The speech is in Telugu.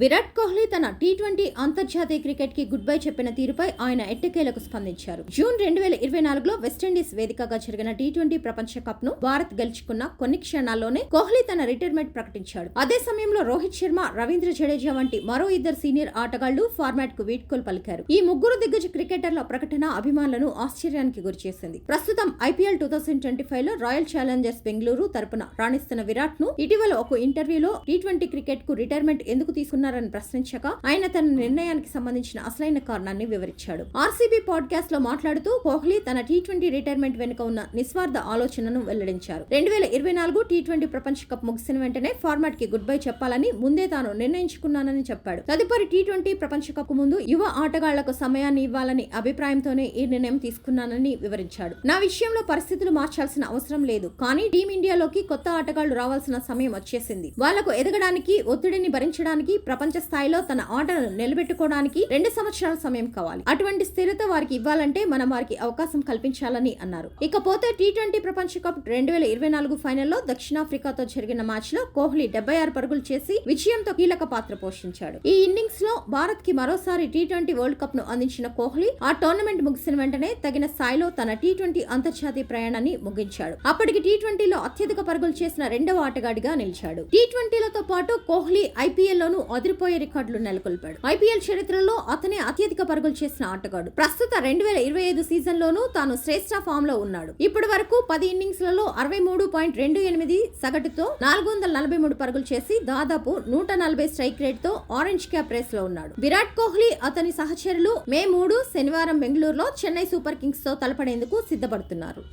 విరాట్ కోహ్లీ తన టీ20 అంతర్జాతీయ క్రికెట్ కి గుడ్ బై చెప్పిన తీరుపై ఆయన ఎట్టకేలకు స్పందించారు. జూన్ 2024లో వెస్టిండీస్ వేదికగా జరిగిన టీ20 ప్రపంచ కప్ ను భారత్ గెలుచుకున్న కొన్ని క్షణాల్లోనే కోహ్లీ తన రిటైర్మెంట్ ప్రకటించాడు. అదే సమయంలో రోహిత్ శర్మ, రవీంద్ర జడేజా వంటి మరో ఇద్దరు సీనియర్ ఆటగాళ్లు ఫార్మాట్ కు వీడ్కోలు పలికారు. ఈ ముగ్గురు దిగ్గజ క్రికెటర్ల ప్రకటన అభిమానులను ఆశ్చర్యానికి గురిచేసింది. ప్రస్తుతం IPL 2025లో రాయల్ ఛాలెంజర్స్ బెంగళూరు తరపున రాణిస్తున్న విరాట్ ను ఇటీవల ఒక ఇంటర్వ్యూలో టీ20 క్రికెట్ కు రిటైర్మెంట్ ఎందుకు తీసుకున్నారని ప్రశ్నించగా ఆయన తన నిర్ణయానికి సంబంధించిన అసలైన కారణాన్ని వివరించాడు. RCB పాడ్కాస్ట్ లో మాట్లాడుతూ కోహ్లీ తన టీ20 రిటైర్మెంట్ వెనుక ఉన్న నిస్వార్థ ఆలోచనను వెల్లడించారు. 2024 టీ20 ప్రపంచ కప్ ముగిసిన వెంటనే ఫార్మాట్ కి గుడ్ బై చెప్పాలని ముందే తాను నిర్ణయించుకున్నానని చెప్పాడు. తదుపరి టీ20 ప్రపంచ కప్ ముందు యువ ఆటగాళ్లకు సమయాన్ని ఇవ్వాలని అభిప్రాయంతోనే ఈ నిర్ణయం తీసుకున్నానని వివరించాడు. నా విషయంలో పరిస్థితులు మార్చాల్సిన అవసరం లేదు, కానీ టీమిండియాలోకి కొత్త ఆటగాళ్లు రావాల్సిన సమయం వచ్చేసింది. వాళ్లకు ఎదగడానికి, ఒత్తిడిని భరించడానికి, ప్రపంచ స్థాయిలో తన ఆటను నిలబెట్టుకోవడానికి 2 సంవత్సరాల సమయం కావాలి. అటువంటి స్థిరత వారికి ఇవ్వాలంటే మనం వారికి అవకాశం కల్పించాలని అన్నారు. ఇకపోతే టీ20 ప్రపంచ కప్ 2024 ఫైనల్లో దక్షిణాఫ్రికాతో జరిగిన మ్యాచ్ లో కోహ్లీ 76 పరుగులు చేసి విజయంతో కీలక పాత్ర పోషించాడు. ఈ ఇన్నింగ్స్ లో భారత్ కి మరోసారి టీ20 వరల్డ్ కప్ ను అందించిన కోహ్లీ ఆ టోర్నమెంట్ ముగిసిన వెంటనే తగిన స్థాయిలో తన టీ20 అంతర్జాతీయ ప్రయాణాన్ని ముగించాడు. అప్పటికి టీ20లో అత్యధిక పరుగులు చేసిన రెండవ ఆటగాడిగా నిలిచాడు. టీ20లతో పాటు కోహ్లీ IPL లోనూ అదిరిపోయే రికార్డులు నెలకొల్పాడు. IPL చరిత్రలో అతనే అత్యధిక పరుగులు చేసిన ఆటగాడు. ప్రస్తుత 2025 సీజన్ లోనూ తాను శ్రేష్ఠ ఫామ్ లో ఉన్నాడు. ఇప్పటి వరకు 10 ఇన్నింగ్స్ లలో 63.28 సగటుతో 443 పరుగులు చేసి దాదాపు 140 స్ట్రైక్ రేట్ తో ఆరెంజ్ క్యాప్ రేస్ లో ఉన్నాడు. విరాట్ కోహ్లీ, అతని సహచరులు మే 3 శనివారం బెంగళూరులో చెన్నై సూపర్ కింగ్స్ తో తలపడేందుకు సిద్ధపడుతున్నారు.